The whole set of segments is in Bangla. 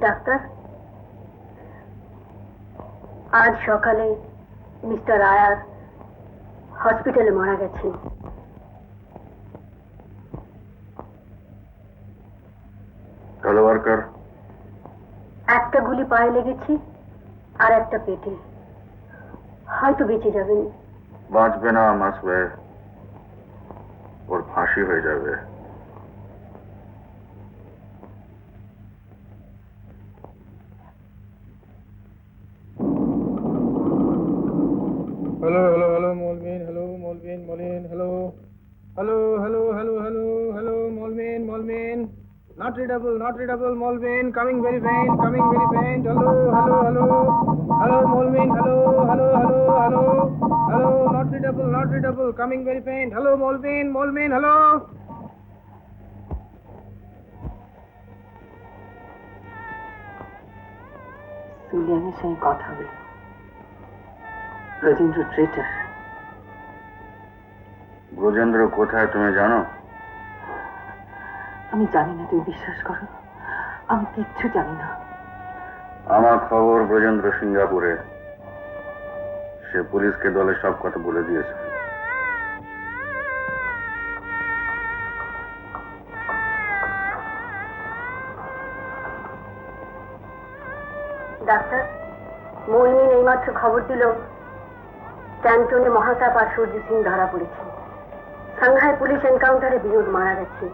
ডাক্তার, আজ সকালে মিস্টার আয়ার হসপিটালে মারা গেছেন। একটা গুলি পায়ে লেগেছে আর একটা পেটে। হয়তো বেঁচে যাবেন। বাঁচবে না মাসবে, ওর ফাঁসি হয়ে যাবে। Hello, hello, hello, Molvin, hello, Molvin, Molin, hello. Hello, hello, hello, hello, hello, Molvin, Molvin. Not readable, Molvin, coming very faint, hello, hello, hello. Hello, Molvin, hello, hello, hello, hello. Hello, not readable, coming very faint. Hello, Molvin, Molvin, hello. সুলিয়ানের সঙ্গে কথা হলো। ব্রজেন্দ্র ট্রেটার। ব্রজেন্দ্র কোথায় তুমি জানো? আমি জানি না, তুমি বিশ্বাস করো, আমি কিচ্ছু জানি না। আমার খবর ব্রজেন্দ্র সিঙ্গাপুরে। সে পুলিশকে দলের সব কথা বলে দিয়েছে। ডাক্তার, মলমিন এইমাত্র খবর দিল ক্যান্টনে মহাতাপ আর সূর্য সিং ধরা পড়েছে। সাংহাই পুলিশ এনকাউন্টারে বিনোদ মারা গেছে।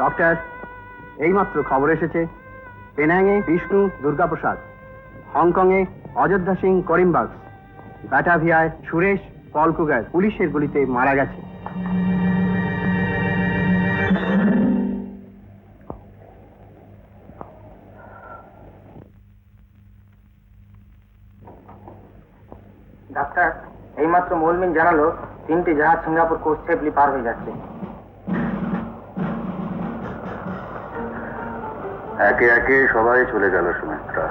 ডক্টর, এইমাত্র খবর এসেছে পেনাংয়ে বিষ্ণু দুর্গাপ্রসাদ, হংকংয়ে অযোধ্যা সিং করিমবাগ, ব্যাটাভিয়ায় সুরেশ পলকুগার পুলিশের গুলিতে মারা গেছে। ডাক্তার, এইমাত্র মলমিন জানালো 3টি জাহাজ সিঙ্গাপুর কোস্ট সেফলি পার হয়ে যাচ্ছে। একে একে সবাই চলে গেল সুমিত্রা।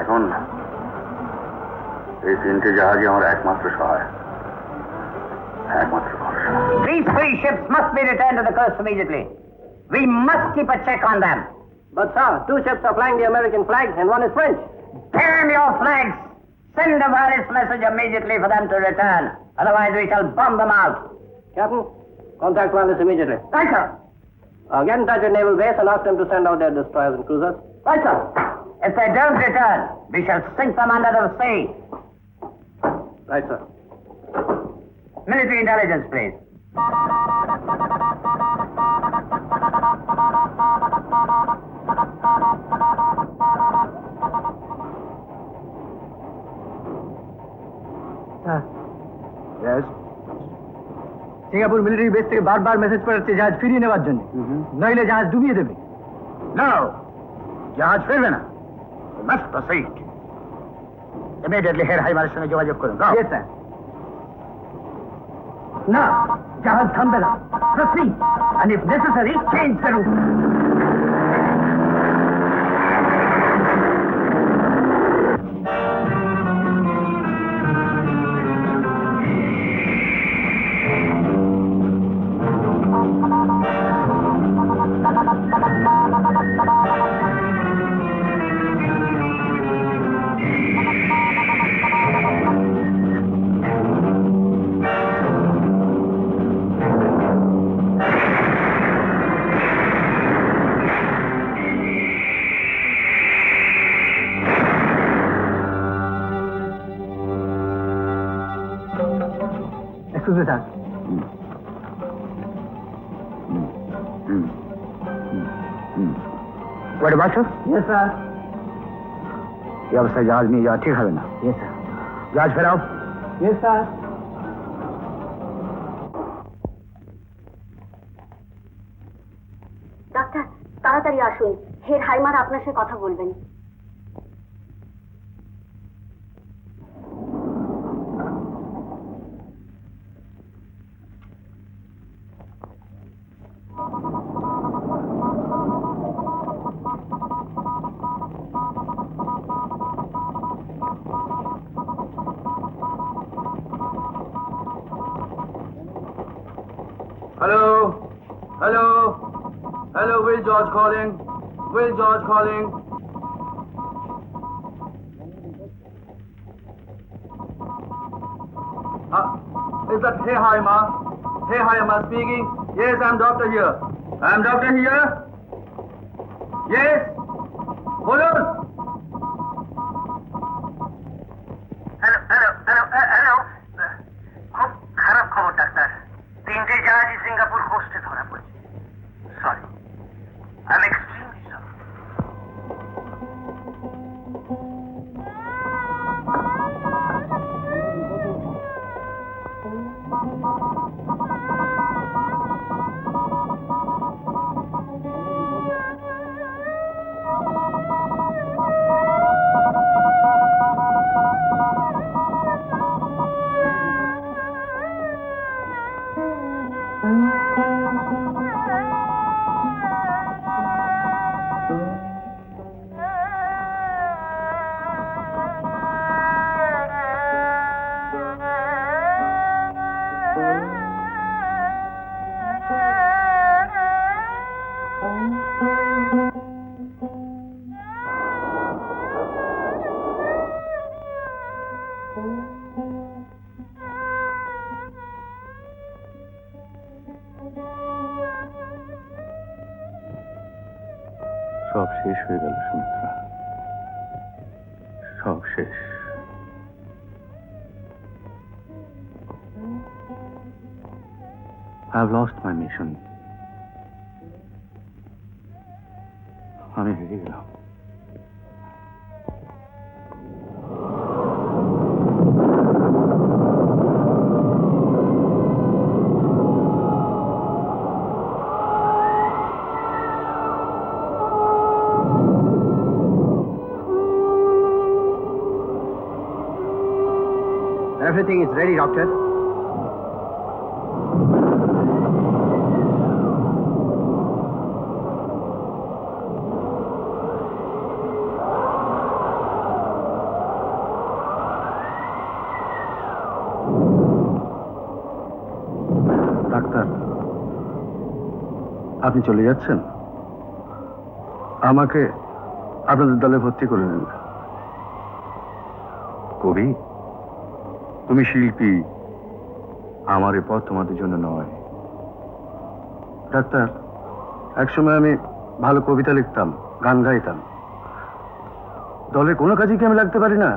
এখন এই 3টে জাহাজই আমার একমাত্র সহায়, একমাত্র ভরসা। These 3 ships must be returned to the coast immediately. We must keep a check on them. But sir, 2 ships are flying the American flag and 1 is French. Damn your flags! Send a wireless message immediately for them to return. Otherwise we shall bomb them out. Captain, contact wireless immediately. Right, sir. Get in touch with Naval Base and ask them to send out their destroyers and cruisers. Right, sir. If they don't return, we shall sink them under the sea. Right, sir. Military intelligence, please. Singapore military base থেকে বারবার মেসেজ পাঠাচ্ছে জাহাজ ফিরিয়ে নেওয়ার জন্য, নইলে জাহাজ ডুবিয়ে দেবে। No, জাহাজ ফিরবে না। Must proceed. Immediately হেড হাইমারের সঙ্গে যোগাযোগ করুন। Yes, sir. না, জাহাজ থামবে না। Proceed, and if necessary, change the route. Excuse me, sir. What about sir? Yes, sir. এই অবস্থায় জাহাজ নিয়ে যাওয়া ঠিক হবে না। Yes, sir. জাহাজ ফেরাও। Yes, sir. ডাক্তার, তাড়াতাড়ি আসুন, হেড হাইমার আপনার সাথে কথা বলবেন। Hello? Hello? Hello, Will George calling. Will George calling. Is that Hey Hi Ma? Hey Hi, am I speaking? Yes, I'm doctor here. I'm doctor here. Yes. Hold on. Hello খুব খারাপ খবর ডাক্তার, 3টে জাহাজই সিঙ্গাপুর কোস্টে ধরা পড়েছে। Sorry, I am extremely sorry. সব শেষ হয়ে গেল সুমিত্রা, সব শেষ। I have lost my mission. আমি হেরে গেলাম। Everything is ready, doctor. Doctor, আপনি চলে যাচ্ছেন? আমাকে আপনাদের দলে ভর্তি করে নিন। কবি, তুমি শিল্পী, আমার এ পথ তোমাদের জন্য নয়। ডাক্তার, একসময় আমি ভালো কবিতা লিখতাম, গান গাইতাম। দলের কোনো কাজে কি আমি লাগতে পারি না?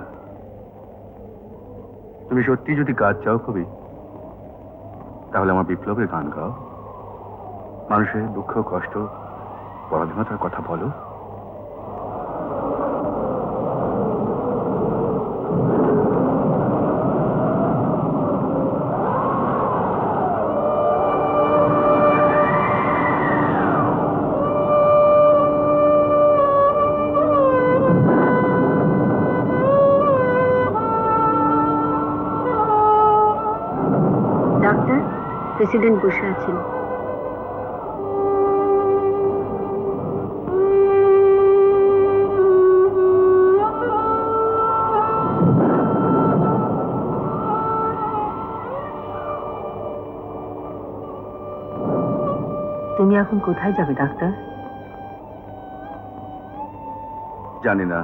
তুমি সত্যি যদি কাজ চাও কবি, তাহলে আমার বিপ্লবের গান গাও, মানুষের দুঃখ কষ্ট পরাধীনতার কথা বলো। ডাক্তার, প্রেসিডেন্ট বসে আছেন। তুমি এখন কোথায় যাবে ডাক্তার? জানি না,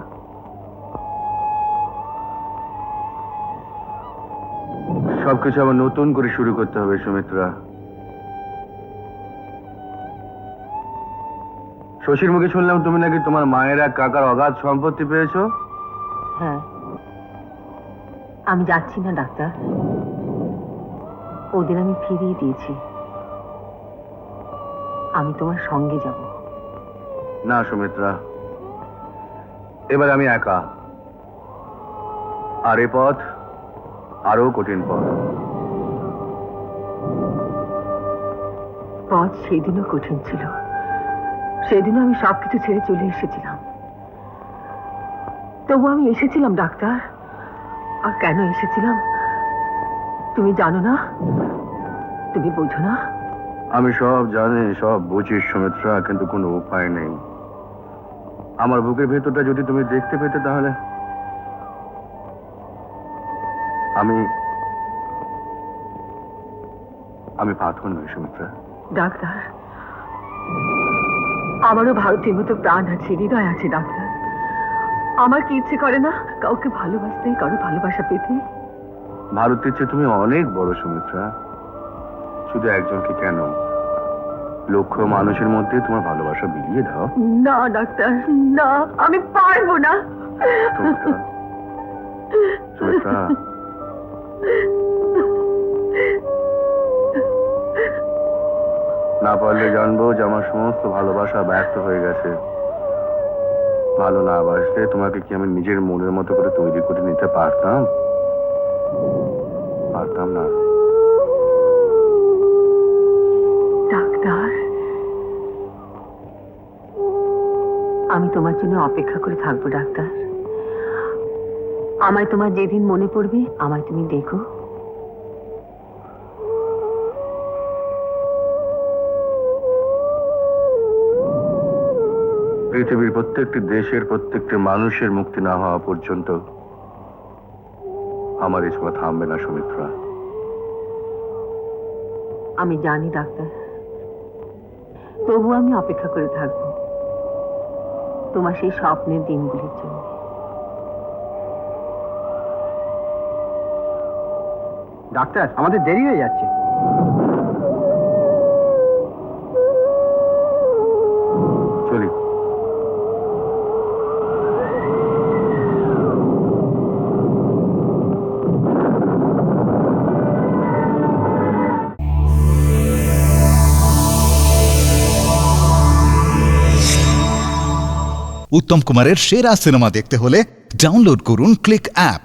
সবকিছু আবার নতুন করে শুরু করতে হবে সুমিত্রা। শশীর মুখে শুনলাম তুমি নাকি তোমার মায়ের এক কাকার অগাধ সম্পত্তি পেয়েছো। হ্যাঁ, আমি যাচ্ছি না ডাক্তার, ওদের আমি ফিরিয়ে দিয়েছি। আমি তোমার সঙ্গে যাব। না সুমিত্রা, এবার আমি একা, আর এ পথ আরো কঠিন পথ। পথ সেদিনও কঠিন ছিল, সেদিনও আমি সবকিছু ছেড়ে চলে এসেছিলাম। তবু আমি এসেছিলাম ডাক্তার। আর কেন এসেছিলাম তুমি জানো না, তুমি বোঝো না। আমি সব জানি, সব বুঝি সুমিত্রা, কিন্তু কোনো উপায় নেই। আমার বুকের ভেতরটা যদি তুমি দেখতে পেতে, তাহলে আমি পাথর নই সুমিত্রা। ডাক্তার, আমারও ভারতীর মতো প্রাণ আছে, হৃদয় আছে ডাক্তার। আমার কি ইচ্ছে করে না কাউকে ভালোবাসতে, কারো ভালোবাসা পেতে? ভারতের চেয়ে তুমি অনেক বড় সুমিত্রা। শুধু একজনকে কেন, লক্ষ মানুষের মধ্যে তোমার ভালোবাসা বিলিয়ে দাও। না ডাক্তার, না, আমি পারবো না। সুমিত্রা, সুমিত্রা, না পারলে জানবো যে আমার সমস্ত ভালোবাসা ব্যর্থ হয়ে গেছে। ভালো না বাসলে তোমাকে কি আমি নিজের মনের মতো করে তৈরি করে নিতে পারতাম? পারতাম না। ডাক্তার, আমি তোমার জন্য অপেক্ষা করে থাকবো ডাক্তার। আমায় তোমার যেদিন মনে পড়বে আমায় তুমি দেখো। পৃথিবীর প্রত্যেকটি দেশের প্রত্যেকটি মানুষের মুক্তি না হওয়া পর্যন্ত আমার এই ছোঁয়া থামবে না সুমিত্রা। আমি জানি ডাক্তার, তবু আমি অপেক্ষা করে থাকবো তোমার সেই স্বপ্নের দিনগুলির জন্য। ডাক্তার, আমাদের দেরি হয়ে যাচ্ছে। চলি। উত্তম কুমারের সেরা সিনেমা দেখতে হলে ডাউনলোড করুন ক্লিক অ্যাপ।